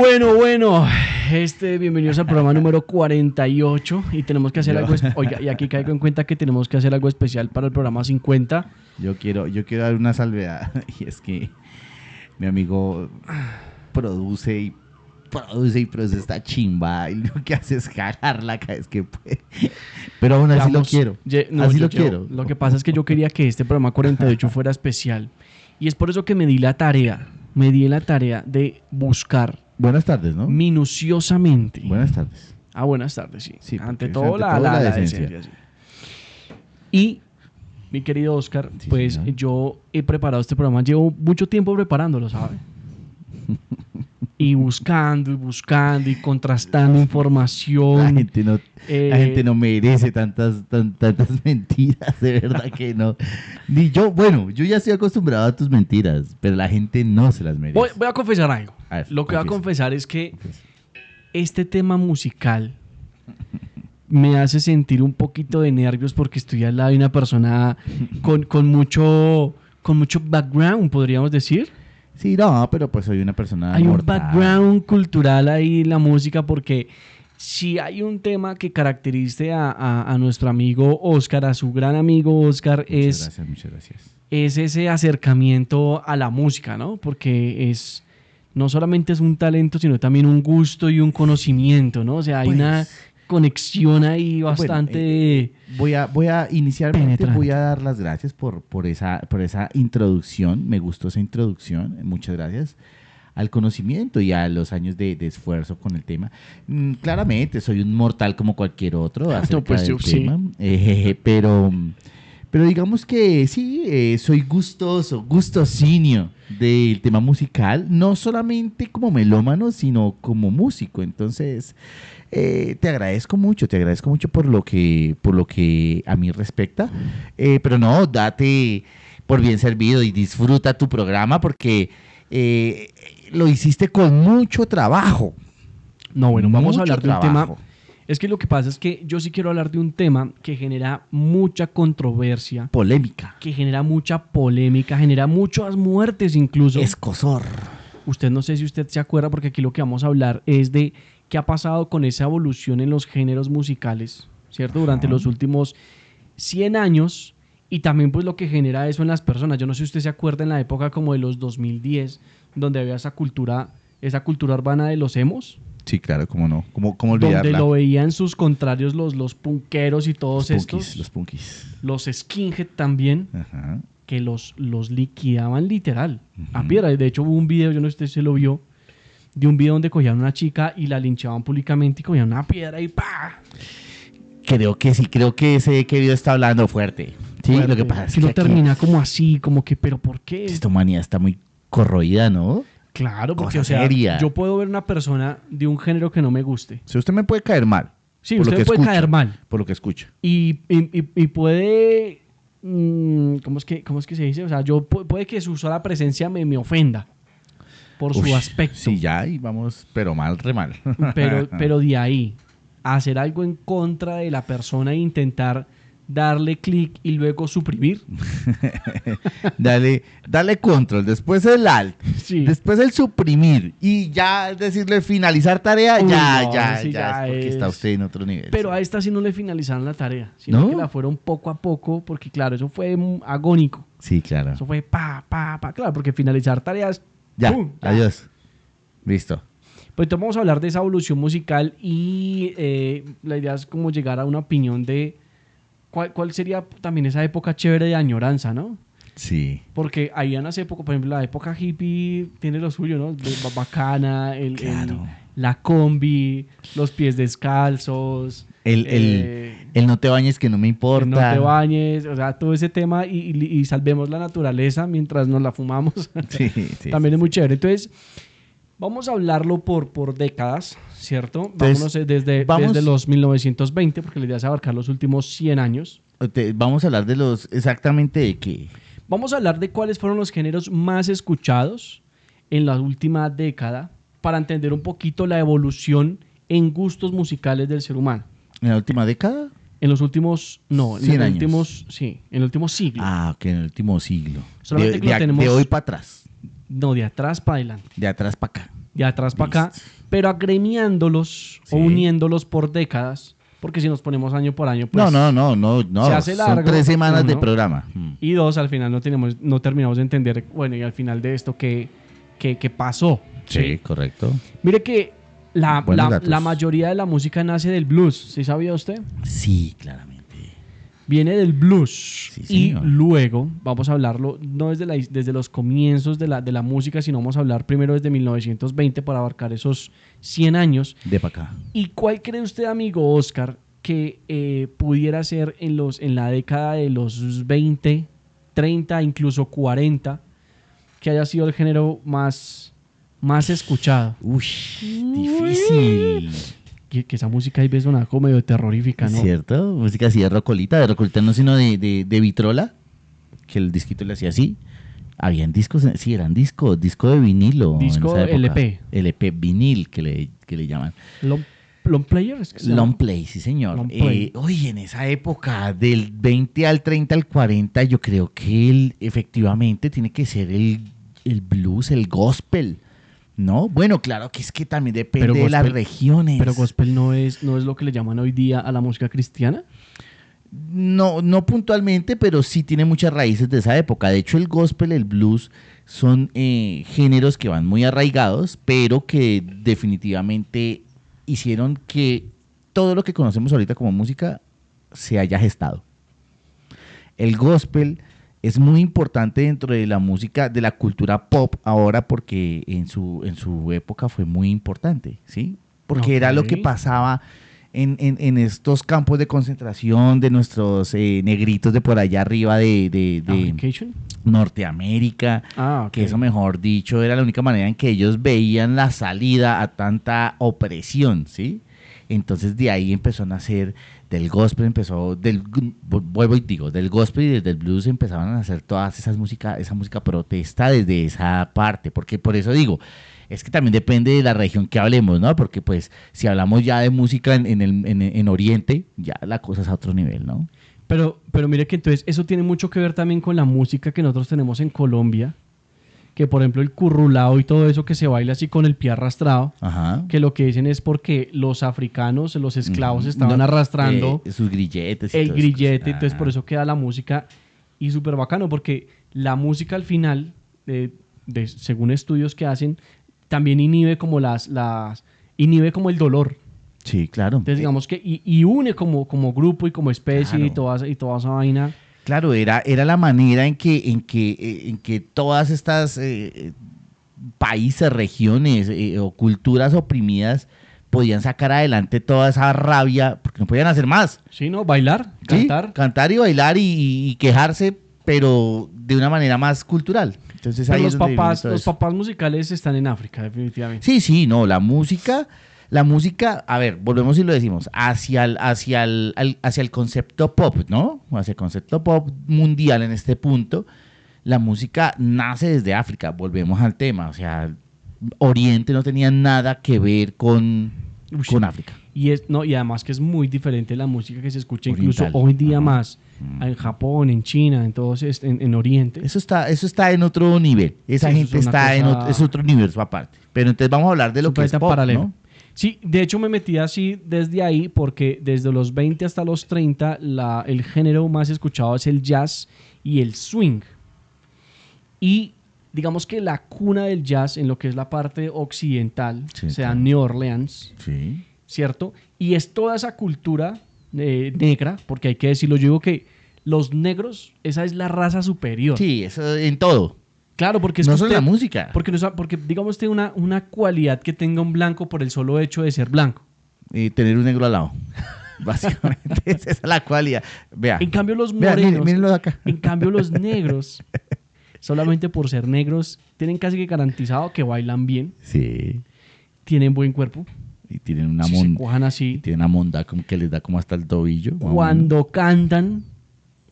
Bueno, bienvenidos al programa número 48 y tenemos que hacer algo, oiga, y aquí caigo en cuenta que tenemos que hacer algo especial para el programa 50. Yo quiero dar una salvedad y es que mi amigo produce esta chimba y lo que hace es cagarla cada vez que puede. Pero aún así lo quiero. Quiero. Lo que pasa es que yo quería que este programa 48 fuera especial y es por eso que me di la tarea de buscar. Buenas tardes, ¿no? Minuciosamente. Buenas tardes. Buenas tardes, sí. Sí, ante todo la decencia. Sí. Y, mi querido Oscar, sí, pues señor. Yo he preparado este programa. Llevo mucho tiempo preparándolo, ¿sabe? Y buscando y contrastando información. La gente no merece tantas mentiras, de verdad que no. Ni yo, bueno, yo ya estoy acostumbrado a tus mentiras, pero la gente no se las merece. Voy a confesar algo. Lo que voy a confesar es que este tema musical me hace sentir un poquito de nervios porque estoy al lado de una persona con mucho background, podríamos decir. Sí, no, pero pues soy una persona Hay mortal. Un background cultural ahí en la música porque si hay un tema que caracterice a nuestro amigo Oscar, a su gran amigo Oscar, Muchas gracias. Es ese acercamiento a la música, ¿no? Porque no solamente es un talento, sino también un gusto y un conocimiento, ¿no? O sea, hay una conexión ahí bastante... Voy a inicialmente penetrante. Voy a dar las gracias por esa introducción. Me gustó esa introducción. Muchas gracias al conocimiento y a los años de esfuerzo con el tema. Claramente soy un mortal como cualquier otro acerca del tema. Sí. Pero digamos que sí, soy gustosinio del tema musical, no solamente como melómano, sino como músico. Entonces, te agradezco mucho por lo que a mí respecta. Pero no, date por bien servido y disfruta tu programa porque lo hiciste con mucho trabajo. No, bueno, vamos a hablar de un tema. Es que lo que pasa es que yo sí quiero hablar de un tema que genera mucha controversia. Polémica. Que genera mucha polémica, genera muchas muertes incluso. Escozor. Usted no sé si usted se acuerda, porque aquí lo que vamos a hablar es de qué ha pasado con esa evolución en los géneros musicales, ¿cierto? Durante los últimos 100 años y también pues lo que genera eso en las personas. Yo no sé si usted se acuerda en la época como de los 2010, donde había esa cultura urbana de los emos. Sí, claro, cómo no. ¿Cómo olvidarla? Donde lo veían sus contrarios los punkeros y todos estos. Los punkis. Los skinhead también. Ajá. Que los liquidaban literal. A piedra. De hecho hubo un video, yo no sé si usted se lo vio, de un video donde cogían a una chica y la linchaban públicamente y cogían una piedra y ¡pa! Creo que ese video está hablando fuerte. Sí, fuerte. Lo que pasa es que no termina como así, como que, ¿pero por qué? Esta humanidad está muy corroída, ¿no? Claro, porque, seria. Yo puedo ver una persona de un género que no me guste. Si usted me puede caer mal. Sí, usted me puede caer mal. Por lo que escucha. Y puede... ¿Cómo es que se dice? O sea, puede que su sola presencia me ofenda por su aspecto. Sí, ya, y vamos, pero mal, re mal. Pero de ahí, hacer algo en contra de la persona e intentar darle clic y luego suprimir. dale control, después el alt, sí. Después el suprimir y ya decirle finalizar tarea. Ya es porque está usted en otro nivel. Pero a esta sí no le finalizaron la tarea, sino que la fueron poco a poco, porque claro, eso fue agónico. Sí, claro. Eso fue claro, porque finalizar tareas. Adiós. Listo. Pues entonces vamos a hablar de esa evolución musical y la idea es como llegar a una opinión de ¿cuál sería también esa época chévere de añoranza, ¿no? Sí. Porque ahí en las épocas, por ejemplo, la época hippie tiene lo suyo, ¿no? Bacana, la combi, los pies descalzos. El no te bañes que no me importa. No te bañes, o sea, todo ese tema y salvemos la naturaleza mientras nos la fumamos. Sí, también es muy chévere. Entonces, vamos a hablarlo por décadas, ¿cierto? Vámonos desde los 1920, porque la idea es abarcar los últimos 100 años. Vamos a hablar exactamente de qué. Vamos a hablar de cuáles fueron los géneros más escuchados en la última década para entender un poquito la evolución en gustos musicales del ser humano. ¿En la última década? En los últimos... No, en los últimos... Sí, en el último siglo. Ok, en el último siglo. Solamente que lo tenemos... De hoy para atrás. No, de atrás para adelante. De atrás para acá. de atrás para acá, Listo. pero agremiándolos Sí. o uniéndolos por décadas, porque si nos ponemos año por año, pues... No. se hace Son largo, 3 semanas de uno. programa. Y dos, al final no terminamos de entender, bueno, y al final de esto, ¿qué pasó? Sí, correcto. Mire que Buenos datos. la mayoría de la música nace del blues, ¿sí sabía usted? Sí, claramente. Viene del blues. Sí, Y señor. luego vamos a hablarlo, no desde los comienzos de la música, sino vamos a hablar primero desde 1920 para abarcar esos 100 años. De para acá. ¿Y cuál cree usted, amigo Oscar, que pudiera ser en la década de los 20, 30, incluso 40, que haya sido el género más escuchado? Uy, difícil. Que esa música ahí ves sonaba como medio terrorífica, ¿no? ¿Cierto? Música así de rocolita no sino de Vitrola, que el disquito le hacía así. Habían discos, sí, eran disco de vinilo. Disco en esa época. LP. LP, vinil, que le llaman. Long player, ¿es que se llama? Long play, sí señor. Long play. Oye, en esa época, del 20 al 30 al 40, yo creo que efectivamente tiene que ser el blues, el gospel, ¿no? Bueno, claro que es que también depende de las regiones. Pero gospel no es lo que le llaman hoy día a la música cristiana. No puntualmente, pero sí tiene muchas raíces de esa época. De hecho, el gospel, el blues, son géneros que van muy arraigados, pero que definitivamente hicieron que todo lo que conocemos ahorita como música se haya gestado. El gospel es muy importante dentro de la música, de la cultura pop ahora, porque en su época fue muy importante, ¿sí? Porque era lo que pasaba en estos campos de concentración de nuestros negritos de por allá arriba de Norteamérica, que eso, mejor dicho, era la única manera en que ellos veían la salida a tanta opresión, ¿sí? Entonces de ahí empezó a nacer del gospel, del gospel y del blues empezaban a nacer todas esa música protesta desde esa parte, porque por eso digo, es que también depende de la región que hablemos, ¿no? Porque pues si hablamos ya de música en Oriente, ya la cosa es a otro nivel, ¿no? Pero mire que entonces eso tiene mucho que ver también con la música que nosotros tenemos en Colombia, que por ejemplo el currulao y todo eso que se baila así con el pie arrastrado, Ajá. que lo que dicen es porque los africanos, los esclavos estaban arrastrando sus grilletes. El grillete, entonces por eso queda la música y súper bacano, porque la música al final, según estudios que hacen, también inhibe como inhibe como el dolor. Sí, claro. Entonces digamos que y une como grupo y como especie, claro, y toda esa vaina. Claro, era la manera en que todas estas países, regiones o culturas oprimidas podían sacar adelante toda esa rabia, porque no podían hacer más. Sí, ¿no? Bailar, cantar. Sí, cantar y bailar y quejarse, pero de una manera más cultural. Entonces, pero ahí los papás musicales están en África, definitivamente. Sí, no, la música, a ver, volvemos y lo decimos, hacia el concepto pop, ¿no? Hacia el concepto pop mundial en este punto, la música nace desde África, volvemos al tema, o sea, Oriente no tenía nada que ver con África. Y además que es muy diferente la música que se escucha oriental, incluso hoy día más en Japón, en China, entonces en Oriente. Eso está en otro nivel. Esa gente está es otro universo aparte. Pero entonces vamos a hablar de lo que es pop, paralelo, ¿no? Sí, de hecho me metí así desde ahí porque desde los 20 hasta los 30 el género más escuchado es el jazz y el swing. Y digamos que la cuna del jazz en lo que es la parte occidental, o sea, claro, New Orleans, sí, ¿cierto? Y es toda esa cultura negra, porque hay que decirlo, yo digo que los negros, esa es la raza superior. Sí, eso en todo. Claro, porque es no solo la música. Porque digamos, tiene una cualidad que tenga un blanco por el solo hecho de ser blanco. Y tener un negro al lado. Básicamente, esa es la cualidad. Vea. En cambio, los morenos, mírenlo de acá. En cambio, los negros, solamente por ser negros, tienen casi que garantizado que bailan bien. Sí. Tienen buen cuerpo. Y tienen una se cojan así. Tienen una monda como que les da como hasta el tobillo. Cuando cantan,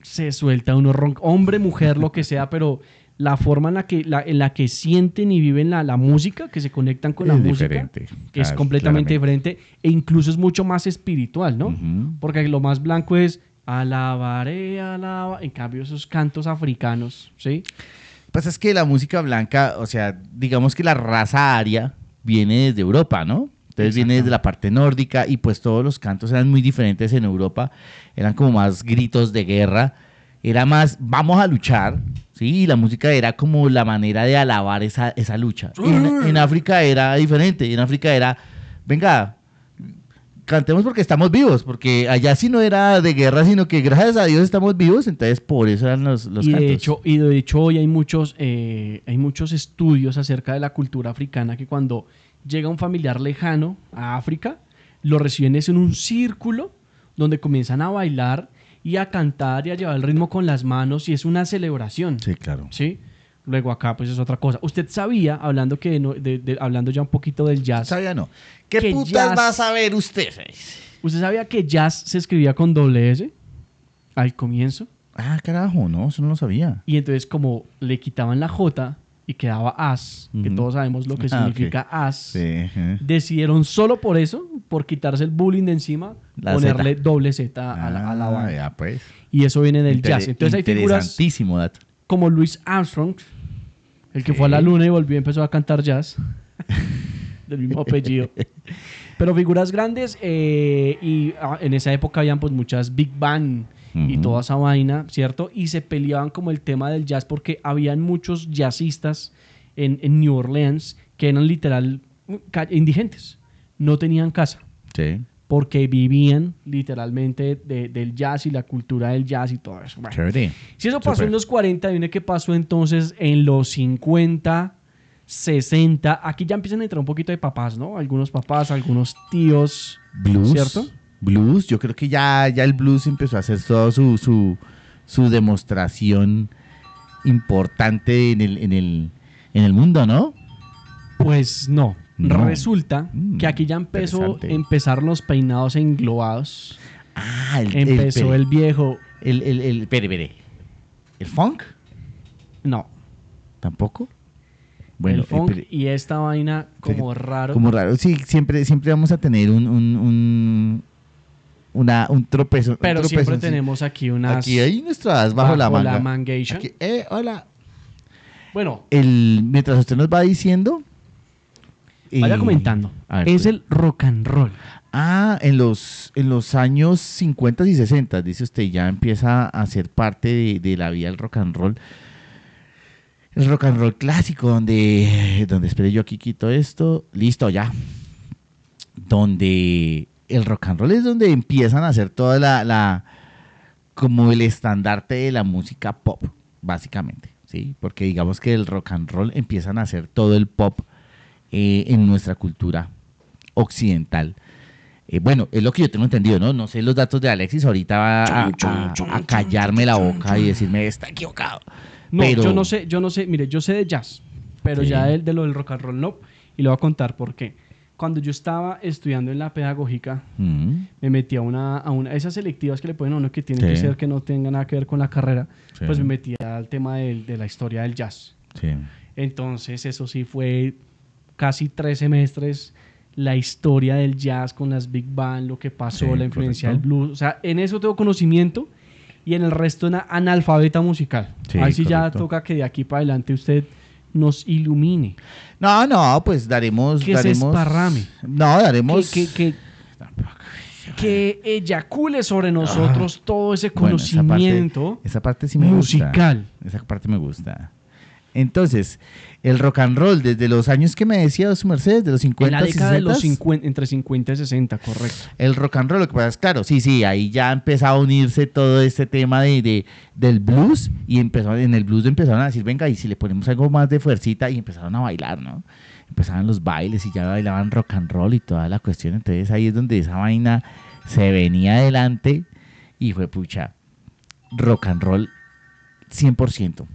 se suelta uno ronco. Hombre, mujer, lo que sea, pero la forma en la que sienten y viven la música, que se conectan con la música, diferente, es completamente diferente e incluso es mucho más espiritual, ¿no? Porque lo más blanco es alabaré, en cambio esos cantos africanos, ¿sí? Pues es que la música blanca, o sea, digamos que la raza aria viene desde Europa, ¿no? Entonces viene desde la parte nórdica y pues todos los cantos eran muy diferentes en Europa, eran como más gritos de guerra, era más vamos a luchar, ¿sí? Y la música era como la manera de alabar esa lucha. En África era diferente, en África era, venga, cantemos porque estamos vivos, porque allá sí no era de guerra, sino que gracias a Dios estamos vivos, entonces por eso eran los Y cantos. de hecho hoy hay muchos estudios acerca de la cultura africana que cuando llega un familiar lejano a África, lo reciben es en un círculo donde comienzan a bailar y a cantar y a llevar el ritmo con las manos y es una celebración, Sí, claro. ¿sí? Luego acá pues es otra cosa. Usted sabía, hablando, hablando ya un poquito del jazz, ¿Sabía no? ¿Qué que putas jazz- va a saber usted? ¿usted sabía que jazz se escribía con doble S al comienzo? Ah, carajo, no, eso no lo sabía. Y entonces como le quitaban la J y quedaba as, que Ujú. todos sabemos lo que Ah, significa as, Sí. decidieron solo por eso, por quitarse el bullying de encima, La ponerle Z. doble Z a la banda. Ya pues. Y eso viene del jazz. Entonces hay figuras Interesantísimo dato. como Louis Armstrong, el que Sí. fue a la luna y volvió y empezó a cantar jazz, del mismo apellido. Pero figuras grandes en esa época habían pues muchas big band y Ujú. toda esa vaina, ¿cierto? Y se peleaban como el tema del jazz porque habían muchos jazzistas en New Orleans que eran literal indigentes, no tenían casa Sí, porque vivían literalmente del jazz y la cultura del jazz y todo eso. Bueno, chévere. si eso pasó Súper. en los 40, viene que pasó entonces en los 50, 60. Aquí ya empiezan a entrar un poquito de papás, ¿no? Algunos papás, algunos tíos, Blues. ¿cierto? Blues, yo creo que ya el blues empezó a hacer todo su demostración importante en el mundo, ¿no? Pues no. No. Resulta que aquí ya Interesante. empezaron los peinados englobados. Ah, Empezó el viejo. Pere. ¿El funk? No. ¿Tampoco? Bueno, el funk pere. y esta vaina como raro. Como raro. Sí, siempre vamos a tener un tropezón. Pero un siempre tropezón, sí. tenemos aquí unas. Aquí hay nuestras bajo la manga. mangation. Aquí, hola. Bueno, Mientras usted nos va diciendo. vaya comentando. a ver, Es pues. el rock and roll. Ah, en los años 50 y 60, dice usted, ya empieza a ser parte de la vida del rock and roll. El rock and roll clásico, donde espere yo aquí quito esto. Listo, ya. Donde el rock and roll es donde empiezan a hacer toda como el estandarte de la música pop, básicamente, ¿sí? Porque digamos que el rock and roll empiezan a hacer todo el pop en nuestra cultura occidental. Bueno, es lo que yo tengo entendido, ¿no? No sé los datos de Alexis, ahorita va a callarme la boca y decirme, está equivocado. No, Pero- yo no sé, mire, yo sé de jazz, pero Sí. ya de lo del rock and roll no. Y le voy a contar por qué. Cuando yo estaba estudiando en la pedagógica, me metí a una esas selectivas que le ponen a uno que tienen Sí. que ser que no tenga nada que ver con la carrera, Sí. pues me metí al tema de la historia del jazz. Sí. Entonces, eso sí fue casi 3 semestres la historia del jazz con las big band, lo que pasó, Sí, la influencia correcto. del blues. O sea, en eso tengo conocimiento y en el resto una analfabeta musical. Sí, Ahí sí ya correcto. toca que de aquí para adelante usted nos ilumine. No, pues daremos... Que se esparrame. No, daremos... Que eyacule sobre nosotros todo ese Bueno, conocimiento esa parte sí me musical. gusta. Esa parte me gusta. Entonces, el rock and roll, desde los años que me decía su merced, de los En 50 la y década de los 60, 50, entre 50 y 60, correcto. el rock and roll, lo que pasa es, claro, sí, ahí ya empezó a unirse todo este tema del blues y en el blues empezaron a decir, venga, y si le ponemos algo más de fuercita y empezaron a bailar, ¿no? Empezaban los bailes y ya bailaban rock and roll y toda la cuestión, entonces ahí es donde esa vaina se venía adelante y fue pucha, rock and roll 100%.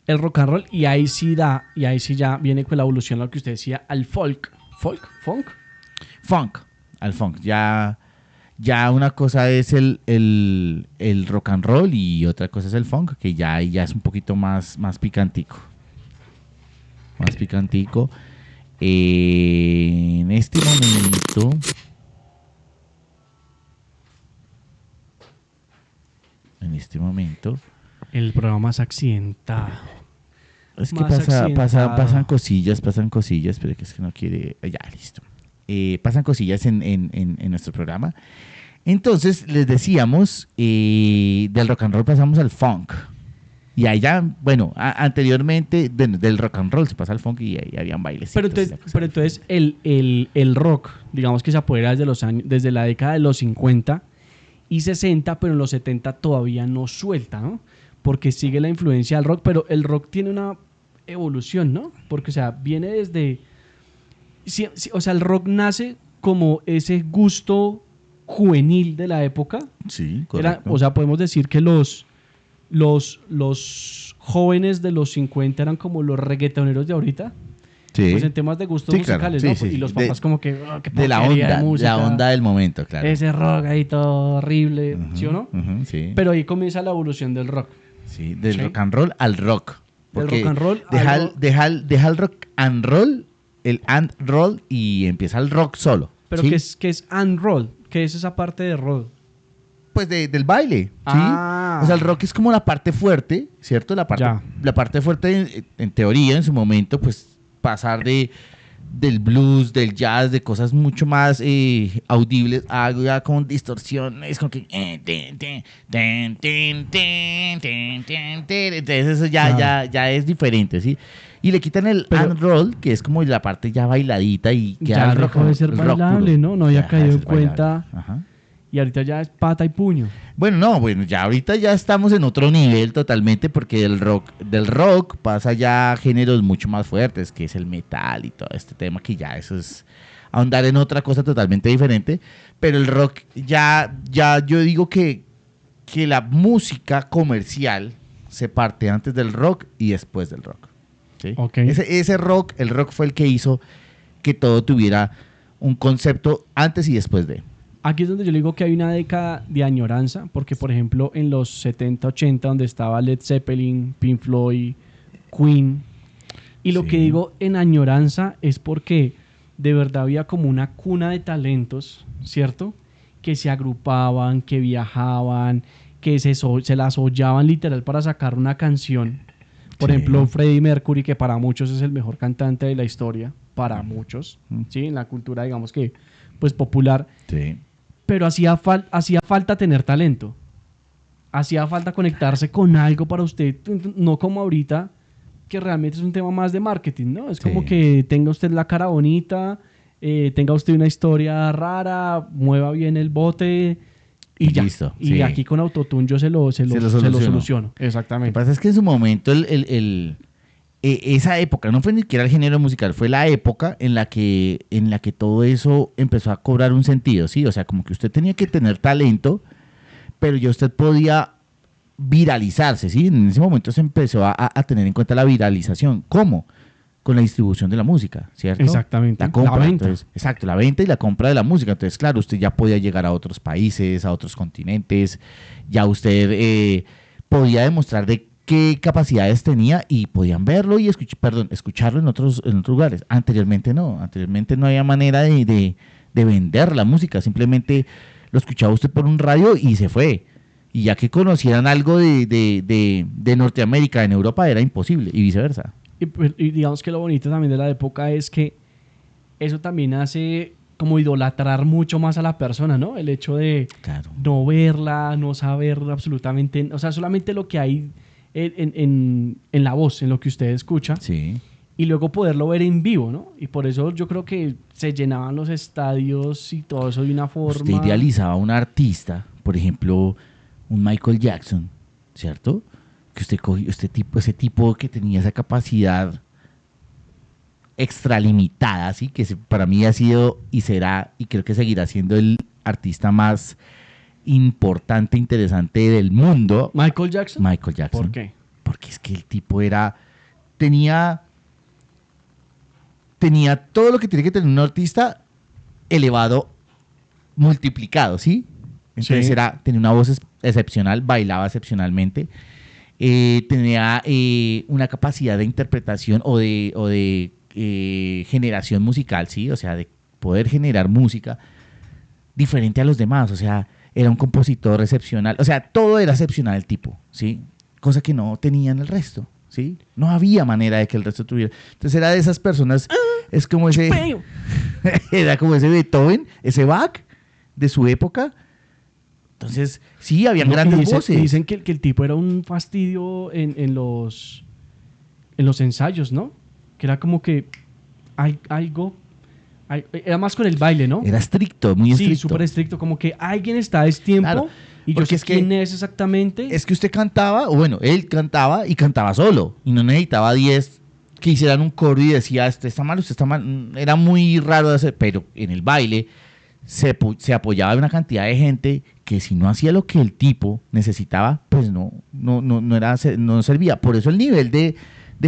El rock and roll y ahí sí ya viene con la evolución lo que usted decía al funk. Funk. Al funk. Ya una cosa es el rock and roll y otra cosa es el funk, que ya es un poquito más picantico. Más picantico. En este momento... El programa más accidentado. Es que más accidentado. pasan cosillas, pero que es que no quiere. Ya, listo. Pasan cosillas en nuestro programa. Entonces, les decíamos, del rock and roll pasamos al funk. Y allá, bueno, anteriormente del rock and roll se pasa al funk y ahí habían bailes. Pero entonces el rock, digamos que se apodera desde los años, desde la década de los 50 y 60, pero en los 70 todavía no suelta, ¿no? Porque sigue la influencia del rock, pero el rock tiene una evolución, ¿no? Porque, o sea, viene desde... o sea, el rock nace como ese gusto juvenil de la época. Sí, correcto. O sea, podemos decir que los jóvenes de los 50 eran como los reggaetoneros de ahorita. Sí. Pues en temas de gustos musicales, claro. ¿no? Sí, y los papás como que... qué de la porquería de música. la onda del momento, claro. Ese rock ahí todo horrible, ¿sí o no? Sí. Pero ahí comienza la evolución del rock. Sí, del rock and roll al rock. Del rock and roll deja el rock and roll, el and roll, y empieza el rock solo. Pero ¿sí? ¿qué es and roll? ¿Qué es esa parte de roll? Pues del baile, ¿sí? Ah. O sea, el rock es como la parte fuerte, ¿cierto? La parte fuerte, en teoría, en su momento, pues pasar del blues, del jazz, de cosas mucho más audibles, ya con distorsiones, con que... Entonces eso ya es diferente, ¿sí? Y le quitan el and roll, que es como la parte ya bailadita y que ya dejó de ser bailable, ¿no? No había caído en cuenta. Ajá. Y ahorita ya es pata y puño. Bueno, ya ahorita ya estamos en otro nivel totalmente, porque del rock pasa ya a géneros mucho más fuertes, que es el metal y todo este tema, que ya eso es ahondar en otra cosa totalmente diferente. Pero el rock ya yo digo que la música comercial se parte antes del rock y después del rock. ¿Sí? Okay. El rock fue el que hizo que todo tuviera un concepto antes y después de. Aquí es donde yo le digo que hay una década de añoranza, porque por ejemplo en los 70, 80, donde estaba Led Zeppelin, Pink Floyd, Queen, y lo que digo en añoranza es porque de verdad había como una cuna de talentos, ¿cierto? Que se agrupaban, que viajaban, que se las hollaban literal para sacar una canción. Por ejemplo, Freddie Mercury, que para muchos es el mejor cantante de la historia, para muchos, ¿sí? En la cultura, digamos que, pues popular. Sí. Pero hacía falta tener talento. Hacía falta conectarse con algo para usted, no como ahorita, que realmente es un tema más de marketing, ¿no? Es como que tenga usted la cara bonita, tenga usted una historia rara, mueva bien el bote y ya. Listo. Y aquí con Autotune yo se lo soluciono. Exactamente. Lo que pasa es que en su momento esa época, no fue ni siquiera el género musical, fue la época en la que todo eso empezó a cobrar un sentido, ¿sí? O sea, como que usted tenía que tener talento, pero ya usted podía viralizarse, ¿sí? En ese momento se empezó a tener en cuenta la viralización. ¿Cómo? Con la distribución de la música, ¿cierto? Exactamente. La compra. La venta. Entonces, exacto, la venta y la compra de la música. Entonces, claro, usted ya podía llegar a otros países, a otros continentes, ya usted podía demostrar de qué capacidades tenía y podían verlo y escucharlo en otros lugares. Anteriormente no había manera de vender la música, simplemente lo escuchaba usted por un radio y se fue. Y ya que conocieran algo de Norteamérica en Europa era imposible y viceversa. Y digamos que lo bonito también de la época es que eso también hace como idolatrar mucho más a la persona, ¿no? El hecho de no verla, no saber absolutamente, o sea, solamente lo que hay en la voz, en lo que usted escucha, y luego poderlo ver en vivo, ¿no? Y por eso yo creo que se llenaban los estadios y todo eso de una forma... Usted idealizaba a un artista, por ejemplo, un Michael Jackson, ¿cierto? Que usted cogió ese tipo que tenía esa capacidad extralimitada, ¿sí? Que para mí ha sido y será, y creo que seguirá siendo el artista más importante, interesante del mundo. ¿Michael Jackson? Michael Jackson. ¿Por qué? Porque es que el tipo tenía todo lo que tiene que tener un artista elevado, multiplicado, ¿sí? Entonces tenía una voz excepcional, bailaba excepcionalmente, tenía una capacidad de interpretación o de generación musical, ¿sí? O sea, de poder generar música diferente a los demás, o sea, era un compositor excepcional, o sea, todo era excepcional el tipo, ¿sí? Cosa que no tenían el resto, ¿sí? No había manera de que el resto tuviera. Entonces era de esas personas, es como ese, era como ese Beethoven, ese Bach de su época. Entonces, sí, habían grandes voces. Dicen que el tipo era un fastidio en los ensayos, ¿no? Que era como que era más con el baile, ¿no? Era estricto, muy estricto. Sí, súper estricto, como que alguien está a destiempo, claro, y yo sé quién es exactamente. Es que usted cantaba, o bueno, él cantaba y cantaba solo, y no necesitaba 10 que hicieran un coro y decía, usted está mal, era muy raro de hacer, pero en el baile se apoyaba de una cantidad de gente que si no hacía lo que el tipo necesitaba, pues no servía. Por eso el nivel de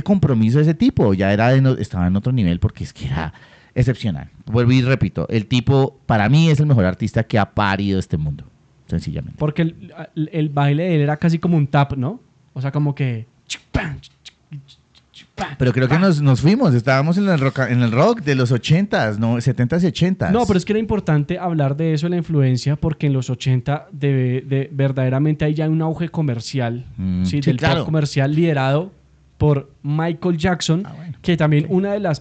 compromiso de ese tipo ya estaba en otro nivel, porque es que era excepcional. Vuelvo y repito, el tipo para mí es el mejor artista que ha parido este mundo, sencillamente. Porque el baile de él era casi como un tap, ¿no? O sea, como que... Pero creo que nos fuimos, estábamos en el rock de los 80s, ¿no? 70s y 80s. No, pero es que era importante hablar de eso, de la influencia, porque en los 80 verdaderamente hay ya un auge comercial, ¿sí? Del claro. pop comercial liderado por Michael Jackson, bueno, que también una de las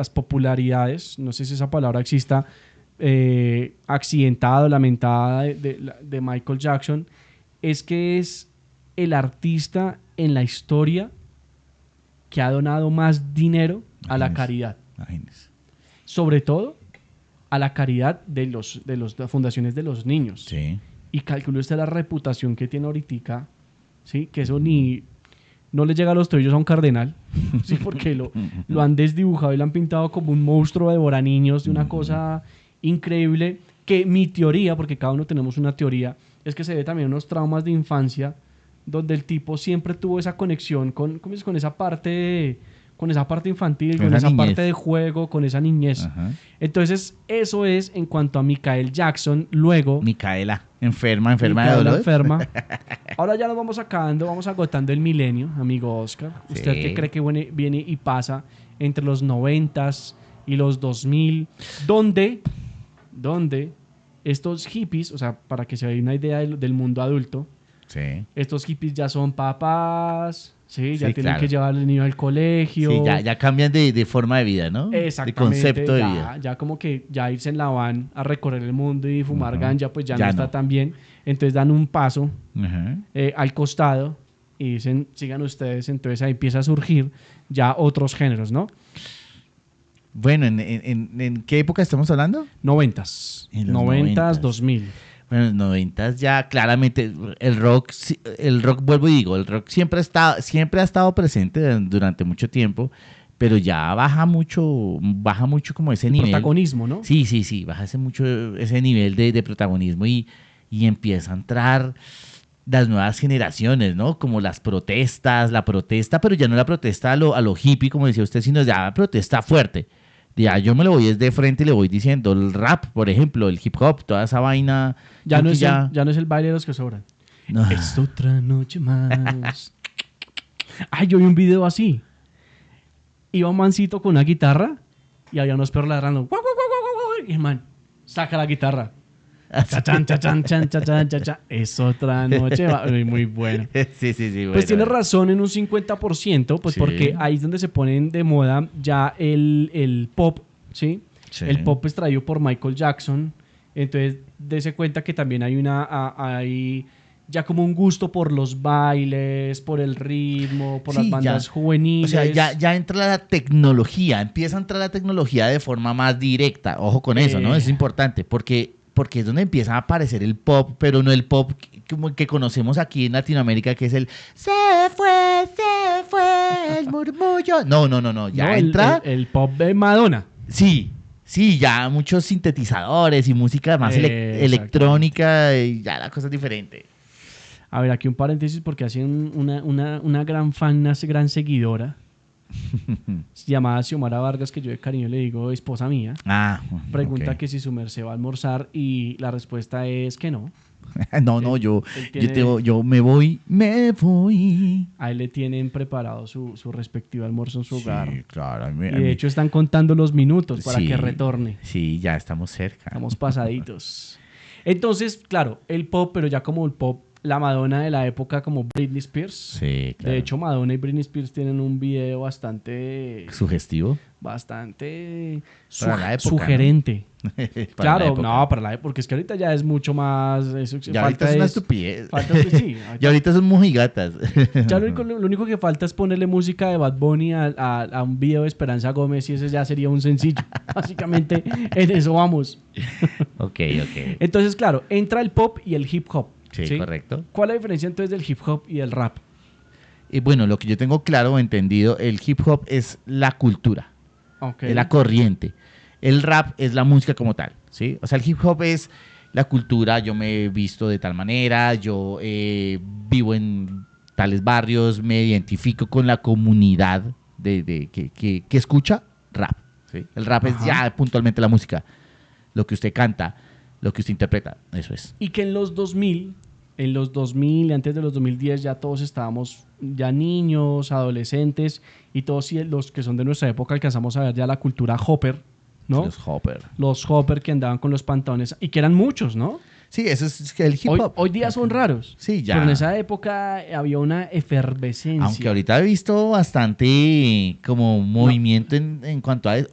popularidades, no sé si esa palabra exista, accidentada o lamentada de Michael Jackson, es que es el artista en la historia que ha donado más dinero a la caridad. Imagínese. Sobre todo a la caridad de las fundaciones de los niños. Sí. Y calculó usted la reputación que tiene ahorita, ¿sí? Que eso no le llega a los tobillos a un cardenal, ¿sí? Porque lo han desdibujado y lo han pintado como un monstruo devoraniños de una cosa increíble, que mi teoría, porque cada uno tenemos una teoría, es que se ve también unos traumas de infancia donde el tipo siempre tuvo esa conexión con esa parte infantil, con esa parte de juego, con esa niñez. Ajá. Entonces, eso es en cuanto a Michael Jackson. Luego... Micaela, enferma de dolor. Enferma. Ahora ya nos vamos vamos agotando el milenio, amigo Oscar. Sí. ¿Usted qué cree que viene y pasa entre los 90s y los 2000? ¿Dónde estos hippies, o sea, para que se vea una idea del mundo adulto, sí, estos hippies ya son papás, ¿sí? Ya sí, tienen claro, que llevar al niño al colegio. Sí, ya cambian de forma de vida, ¿no? Exactamente. De concepto de vida. Ya como que ya irse en la van a recorrer el mundo y fumar ganja, pues ya no está no. tan bien. Entonces dan un paso Uh-huh. al costado y dicen, sigan ustedes. Entonces ahí empieza a surgir ya otros géneros, ¿no? Bueno, ¿en qué época estamos hablando? 90s. En los 90s, 90s. 2000. Bueno, en los 90s ya claramente el rock, vuelvo y digo, el rock siempre ha estado presente durante mucho tiempo, pero ya baja mucho como ese nivel. Protagonismo, ¿no? Sí, baja mucho ese nivel de protagonismo y empieza a entrar las nuevas generaciones, ¿no? Como la protesta, pero ya no la protesta a lo hippie, como decía usted, sino ya la protesta fuerte. Ya yo me lo voy de frente y le voy diciendo, el rap, por ejemplo, el hip hop, toda esa vaina. Ya no es el baile de los que sobran. No. Es otra noche más. Ay, yo vi un video así. Iba un mancito con una guitarra y había unos perros ladrando. Y el man saca la guitarra. Chachan, chachan, chan, chachan, chachan. Es otra noche. Muy bueno. Sí, bueno. Pues tiene razón en un 50%, pues sí, porque ahí es donde se ponen de moda ya el pop, ¿sí? Sí. El pop es traído por Michael Jackson. Entonces, dése cuenta que también hay ya como un gusto por los bailes, por el ritmo, por las bandas juveniles. O sea, ya entra la tecnología, empieza a entrar la tecnología de forma más directa. Ojo con eso, ¿no? Es importante, porque es donde empieza a aparecer el pop, pero no el pop como que conocemos aquí en Latinoamérica, que es el se fue el murmullo. No, ya entra... El pop de Madonna. Sí, ya muchos sintetizadores y música más electrónica, y ya la cosa es diferente. A ver, aquí un paréntesis porque hacen una gran fan, una gran seguidora llamada Xiomara Vargas, que yo de cariño le digo esposa mía. Pregunta okay, que si su merced va a almorzar y la respuesta es que no. No, yo me voy. A él le tienen preparado su respectivo almuerzo en su hogar. Sí, claro. Y de hecho están contando los minutos para que retorne. Sí, ya estamos cerca. Estamos pasaditos. Entonces, claro, el pop, pero ya como el pop la Madonna de la época como Britney Spears. Sí, claro. De hecho, Madonna y Britney Spears tienen un video bastante, Sugestivo. bastante Para la época, sugerente. Para la Claro, época. no, para la época, porque es que ahorita ya es mucho más. Eso, Ya ahorita es una estupidez. sí, Y ahorita son mojigatas. ya lo único que falta es ponerle música de Bad Bunny a un video de Esperanza Gómez y ese ya sería un sencillo. Básicamente, en eso vamos. Ok. Entonces, claro, entra el pop y el hip hop. Sí, correcto. ¿Cuál es la diferencia entonces del hip hop y el rap? Y bueno, lo que yo tengo claro o entendido, el hip hop es la cultura, Ok. es la corriente. El rap es la música como tal, ¿sí? O sea, el hip hop es la cultura, yo me he visto de tal manera, yo vivo en tales barrios, me identifico con la comunidad que escucha rap, ¿sí? El rap es Ajá. ya puntualmente la música, lo que usted canta, lo que usted interpreta, eso es. Y que en los 2000, antes de los 2010, ya todos estábamos ya niños, adolescentes, y todos los que son de nuestra época alcanzamos a ver ya la cultura hopper, ¿no? Los hopper. Los hopper que andaban con los pantalones, y que eran muchos, ¿no? Sí, eso es que el hip hop. Hoy día son raros. Sí, ya. Pero en esa época había una efervescencia. Aunque ahorita he visto bastante como movimiento en cuanto a eso,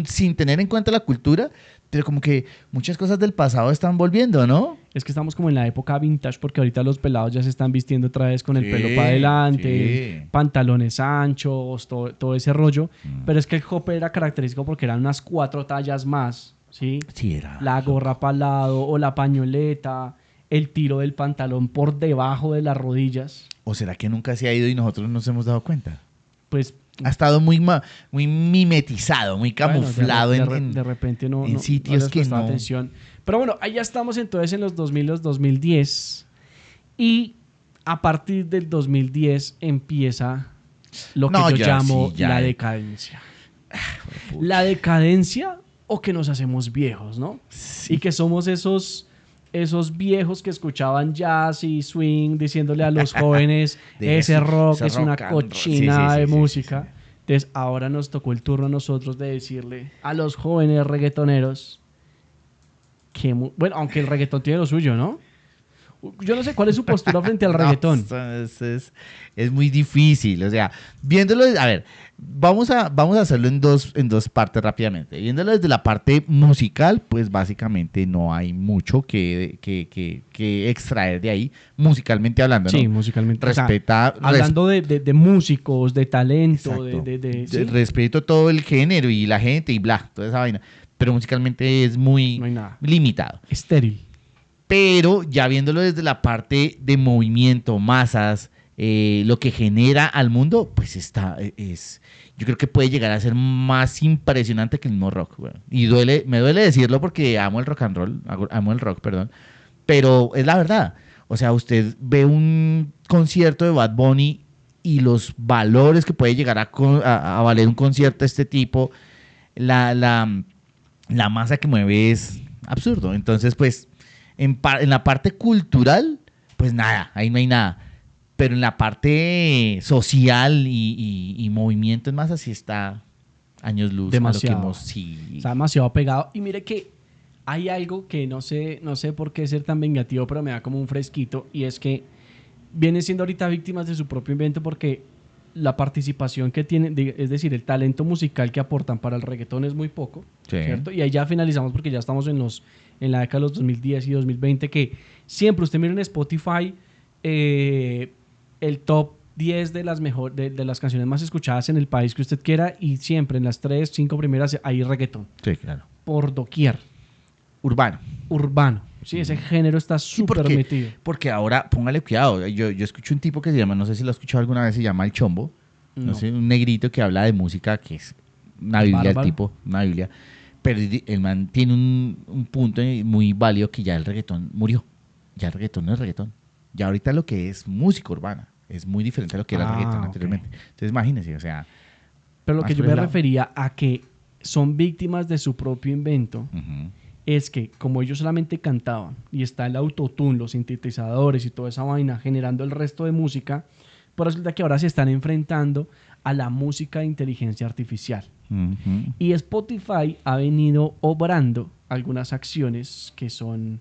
sin tener en cuenta la cultura, pero como que muchas cosas del pasado están volviendo, ¿no? Es que estamos como en la época vintage porque ahorita los pelados ya se están vistiendo otra vez con el Sí, pelo para adelante, sí. pantalones anchos, todo ese rollo. Pero es que el hopper era característico porque eran unas 4 tallas más, ¿sí? Sí, era. La gorra para lado o la pañoleta, el tiro del pantalón por debajo de las rodillas. ¿O será que nunca se ha ido y nosotros nos hemos dado cuenta? Pues Ha estado muy mimetizado, muy camuflado bueno, en de repente no, en no sitios les que prestaba no. atención. Pero bueno, ahí ya estamos entonces en los 2000, los 2010. Y a partir del 2010 empieza lo que No, yo ya, llamo sí, ya. la decadencia. La decadencia o que nos hacemos viejos, ¿no? Sí. Y que somos esos viejos que escuchaban jazz y swing diciéndole a los jóvenes De ese eso, rock ese es una rock and roll. cochina Sí, de sí, música. sí. Entonces ahora nos tocó el turno a nosotros de decirle a los jóvenes reggaetoneros que, bueno, aunque el reggaetón tiene lo suyo, ¿no? Yo no sé cuál es su postura frente al No, reggaetón. es muy difícil. O sea, viéndolo, a ver, vamos a hacerlo en dos partes rápidamente. Viéndolo desde la parte musical, pues básicamente no hay mucho que extraer de ahí, musicalmente hablando, ¿no? Sí, musicalmente. O sea, Respeta, hablando de músicos, de talento, exacto. ¿sí? Respeto todo el género y la gente y bla, toda esa vaina. Pero musicalmente es muy No hay nada. limitado. Estéril. Pero ya viéndolo desde la parte de movimiento, masas, lo que genera al mundo, pues yo creo que puede llegar a ser más impresionante que el mismo rock. Bueno. Y me duele decirlo porque amo el rock and roll, amo el rock, perdón, pero es la verdad. O sea, usted ve un concierto de Bad Bunny y los valores que puede llegar a valer un concierto de este tipo, la masa que mueve es absurdo. Entonces, pues, en la parte cultural, pues nada, ahí no hay nada. Pero en la parte social y movimiento en masa sí está años luz. Demasiado. A lo que hemos, sí. Está demasiado pegado. Y mire que hay algo que no sé por qué ser tan vengativo, pero me da como un fresquito. Y es que vienen siendo ahorita víctimas de su propio invento porque la participación que tienen, es decir, el talento musical que aportan para el reggaetón es muy poco, Sí. ¿cierto? Y ahí ya finalizamos porque ya estamos en la década de los 2010 y 2020, que siempre usted mira en Spotify el top 10 de las canciones más escuchadas en el país que usted quiera y siempre en las 3, 5 primeras hay reggaetón. Sí, claro. Por doquier. Urbano. Urbano. Sí, ese género está súper metido. Porque ahora, póngale cuidado, yo escucho un tipo que se llama, no sé si lo has escuchado alguna vez, se llama El Chombo. No sé, un negrito que habla de música que es una Biblia el Bárbaro. tipo, una Biblia. Pero el man tiene un punto muy válido que ya el reggaetón murió. Ya el reggaetón no es reggaetón. Ya ahorita lo que es música urbana es muy diferente a lo que era el reggaetón ok. anteriormente. Entonces imagínense, o sea... Pero lo más que yo por me ese lado. refería a que son víctimas de su propio invento Ujú. es que como ellos solamente cantaban y está el autotune, los sintetizadores y toda esa vaina generando el resto de música, pues resulta que ahora se están enfrentando a la música de inteligencia artificial. Ujú. Y Spotify ha venido obrando algunas acciones que son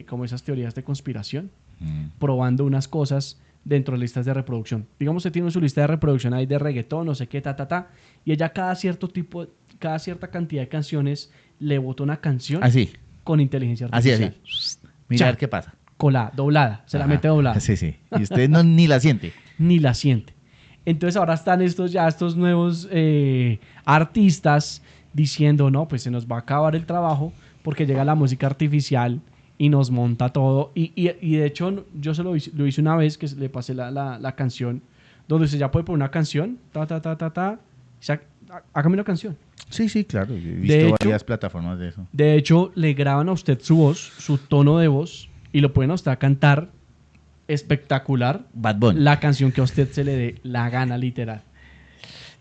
como esas teorías de conspiración. probando unas cosas dentro de listas de reproducción. Digamos, usted tiene su lista de reproducción ahí de reggaetón, no sé qué, y ella cada cierta cantidad de canciones le bota una canción Así, con inteligencia así, artificial. así. Mira a ver qué pasa. Colada, doblada, se la Ajá. mete doblada. Sí, sí. Y usted no, ni la siente. Ni la siente. Entonces ahora están estos nuevos artistas diciendo, no, pues se nos va a acabar el trabajo porque llega la música artificial y nos monta todo. Y de hecho yo lo hice una vez que le pasé la canción, donde usted ya puede poner una canción, hágame una canción. Sí, sí, claro. Yo he De visto hecho- varias plataformas de eso. De hecho, le graban a usted su voz, su tono de voz, y lo pueden a usted a cantar espectacular Bad Bunny. la canción que a usted se le dé la gana, literal.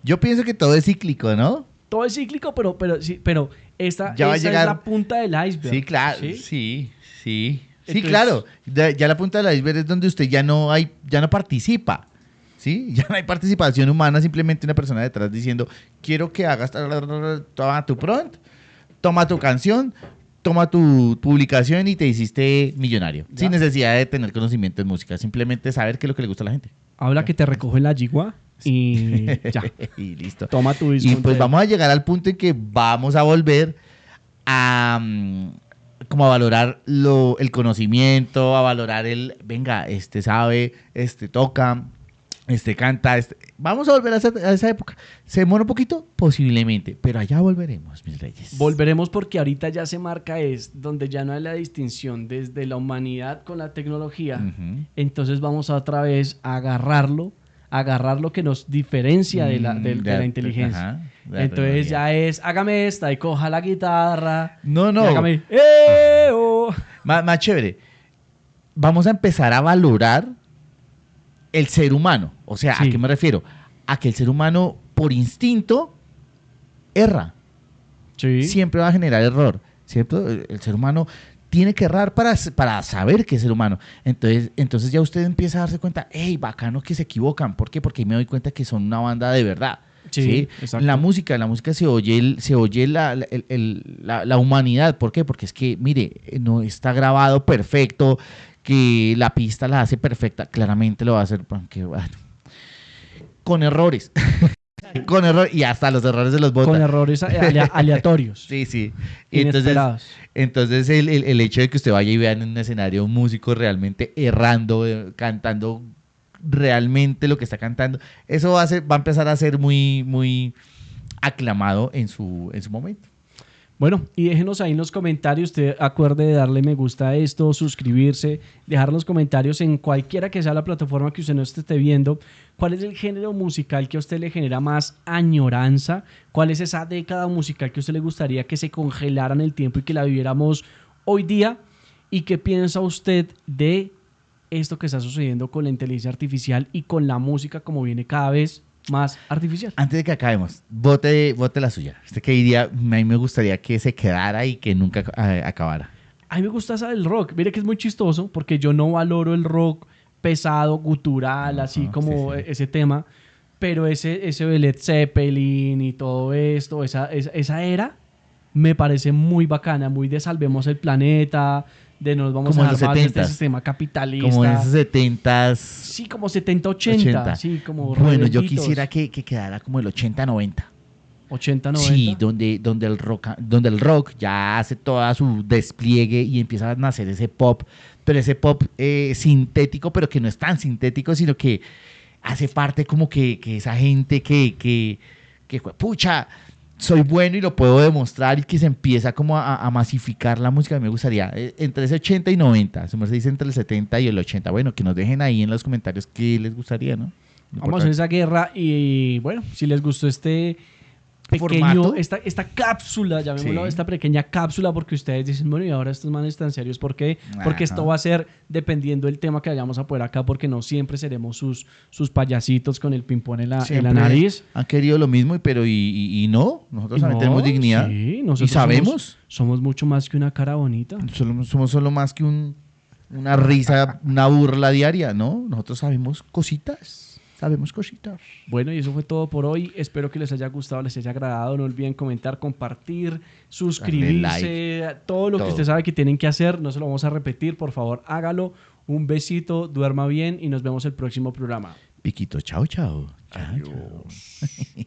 Yo pienso que todo es cíclico, ¿no? Todo es cíclico, pero esta Ya va a esa llegar- es la punta del iceberg. Sí, claro. ¿sí? Sí, sí. Sí, Entonces- claro. Ya la punta del iceberg es donde usted ya no participa. ¿Sí? Ya no hay participación humana, simplemente una persona detrás diciendo, quiero que hagas, toma tu prompt, toma tu canción, toma tu publicación y te hiciste millonario. Ya. Sin necesidad de tener conocimiento en música, simplemente saber qué es lo que le gusta a la gente. Habla que te recoge la yigua y ya. Y listo. Toma tu disco. Y pues vamos a llegar al punto en que vamos a volver a como a valorar el conocimiento, a valorar venga, este sabe, este toca, este canta, vamos a volver a esa época. ¿Se demora un poquito? Posiblemente, pero allá volveremos, mis reyes. Volveremos porque ahorita ya se marca donde ya no hay la distinción desde la humanidad con la tecnología. Ujú. Entonces vamos a otra vez a agarrar lo que nos diferencia de la inteligencia. Ajá, de la Entonces tecnología. ya es, hágame esta y coja la guitarra. No, no. Y hágame, oh. Más chévere. Vamos a empezar a valorar el ser humano. O sea, ¿a Sí. qué me refiero? A que el ser humano, por instinto, erra. Sí. Siempre va a generar error, ¿cierto? El ser humano tiene que errar para saber que es ser humano. Entonces ya usted empieza a darse cuenta, hey, bacano que se equivocan. ¿Por qué? Porque ahí me doy cuenta que son una banda de verdad. Sí, ¿sí? exacto. En la música se oye la humanidad. ¿Por qué? Porque es que, mire, no está grabado perfecto, que la pista la hace perfecta. Claramente lo va a hacer, aunque, bueno, con errores. Con errores, y hasta los errores de los botas. Con errores aleatorios. Sí, sí. Entonces, Inesperados. entonces el hecho de que usted vaya y vea en un escenario un músico realmente errando, cantando realmente lo que está cantando, eso va a empezar a ser muy, muy aclamado en su momento. Bueno, y déjenos ahí en los comentarios, usted acuerde de darle me gusta a esto, suscribirse, dejar los comentarios en cualquiera que sea la plataforma que usted no esté viendo. ¿Cuál es el género musical que a usted le genera más añoranza? ¿Cuál es esa década musical que a usted le gustaría que se congelara en el tiempo y que la viviéramos hoy día? ¿Y qué piensa usted de esto que está sucediendo con la inteligencia artificial y con la música como viene cada vez más artificial? Antes de que acabemos, vote la suya. ¿Usted qué diría? A mí me gustaría que se quedara y que nunca acabara. A mí me gusta esa del rock. Mire que es muy chistoso porque yo no valoro el rock pesado, gutural, así como sí. ese tema. Pero ese de Led Zeppelin y todo esto, esa era, me parece muy bacana, muy de salvemos el planeta, de nos vamos Como a en dar los más de este 70s. sistema capitalista. Como en esos 70s. Sí, como 70, 80. Sí, como bueno, yo rebelditos. quisiera que quedara como el 80-90. 80, 90. Sí, donde el rock ya hace toda su despliegue y empieza a nacer ese pop, pero ese pop sintético, pero que no es tan sintético, sino que hace parte como que esa gente que pucha, soy bueno y lo puedo demostrar, y que se empieza como a masificar la música. Me gustaría entre ese 80 y 90, se me dice entre el 70 y el 80. Bueno, que nos dejen ahí en los comentarios qué les gustaría, ¿no? Vamos a hacer esa guerra y bueno, si les gustó este pequeño, ¿Formato? esta cápsula, llamémoslo, Sí. esta pequeña cápsula, porque ustedes dicen, bueno, y ahora estos manes están serios, ¿por qué? Porque esto Ajá. va a ser dependiendo del tema que vayamos a poner acá, porque no siempre seremos sus payasitos con el ping-pong en la Siempre nariz. han querido lo mismo, pero y no, nosotros también No, tenemos dignidad. sí, Y nosotros sabemos, somos mucho más que una cara bonita. somos solo más que una risa, una burla diaria, ¿no? Nosotros sabemos cositas. sabemos cositas. Bueno, y eso fue todo por hoy. Espero que les haya gustado, les haya agradado. No olviden comentar, compartir, suscribirse, todo lo que usted sabe que tienen que hacer. No se lo vamos a repetir. Por favor, hágalo. Un besito, duerma bien y nos vemos el próximo programa. Piquito, chao, chao. Adiós.